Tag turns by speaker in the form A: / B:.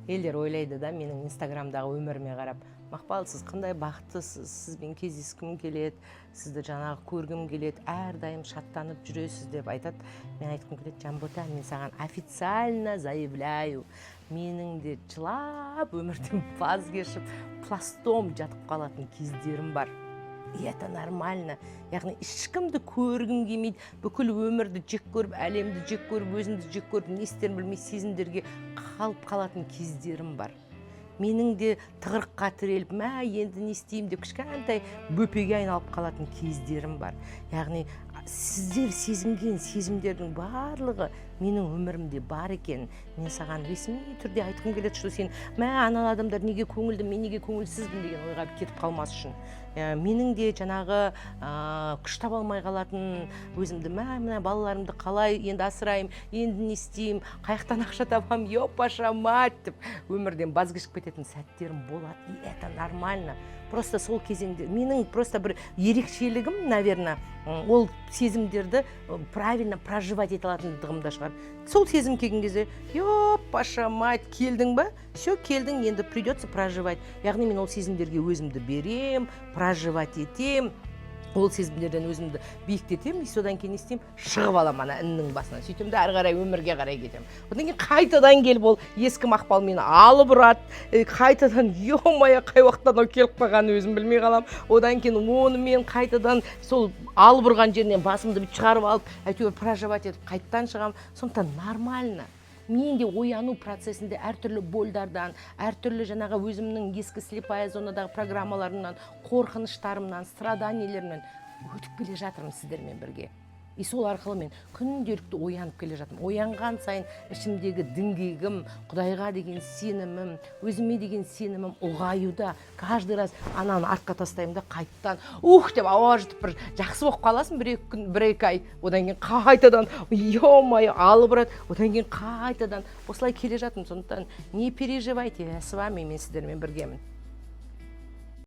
A: Елдер ойлайды да менің инстаграмдағы өміріме қарап, Мақпал, сіз қандай бақыттысыз, сізбен кездескім келеді, сізді жаңағы көргім келеді, әрдайым шаттанып жүресіз деп айтады. Мен айтқым келеді, Жанбота, мен саған официально заявляю, менің де жылап өмірден баз кешіп, пластом жатып қалатын кездерім бар. И это нормально. Яғни ешкімді көргім келмейді, бүкіл өмірді жек көріп, әлемді жек көріп, өзімді жек көріп, не істерін білмей сезімдерге қалып қалатын кездерім бар. Менің де тығырыққа тіреліп, мә енді не істеймін деп кішкентай бөпеге айналып қалатын кездерім бар. Яғни сіздер сезінген сезімдердің барлығы менің өмірімде бар екен. Мен саған ресми түрде айтқым келеді, что сен ана адамдар неге көңілді, мен неге көңілсізбін деген ойға кетіп қалмас үшін. Менің де жаңағы күш таба алмай қалатын, өзімді мына балаларымды қалай енді асырайым, енді не істеймін, қаяқтан ақша табам, ёпаша мать деп өмірден баз кешіп кететін сәттерім болады. И это нормально. Просто сол кезеңде менің просто бір ерекшелігім, наверное, ол сезімдерді правильно проживать ете алатындығымда шығар. Сол сезім келген кезде, ёпаша мать, келдің ба? Все, келдің, енді придется проживать. Яғни мен ол сезімдерге өзімді берем, проживать етем. Ол сезімдерден өзімді биіктетем, и содан кейін істеймін, шығып алам ана іннің басынан. Сөйтем де ары қарай өмірге қарай кетем. Одан кейін қайтадан келіп ол ескі Мақпал мені алып ұрады. Қайтадан ё-моё, қай уақыттан келіп қалғанын өзім білмей қалам. Одан кейін оны мен қайтадан сол алып ұрған жерінен басымды шығарып алып, әйтеуір проживать етіп қайттан шығам. Сондықтан нормально. Мен де ояну процесінде әртүрлі болдардан, әртүрлі жаңағы өзімнің ескі слепая зонадағы программаларымнан, қорқыныштарымнан, страданиялерімнен өтіп келе жатырмын сіздермен бірге. И сол арқылы мен күнделікті оянып келе жатырмын. Оянған сайын ішімдегі діңгегім, Құдайға деген сенімім, өзіме деген сенімім ұлғаюда. Каждый раз ананы артқа тастаймын да қайттан деп ауа жұтып бір жақсы болып қаласың бір-екі күн, бір-екі ай. Одан кейін қайтадан ё-моё алып ұрады. Одан кейін қайтадан осылай келе жатырмын. Сондықтан не переживайте, я с вами, мен сіздермен біргемін.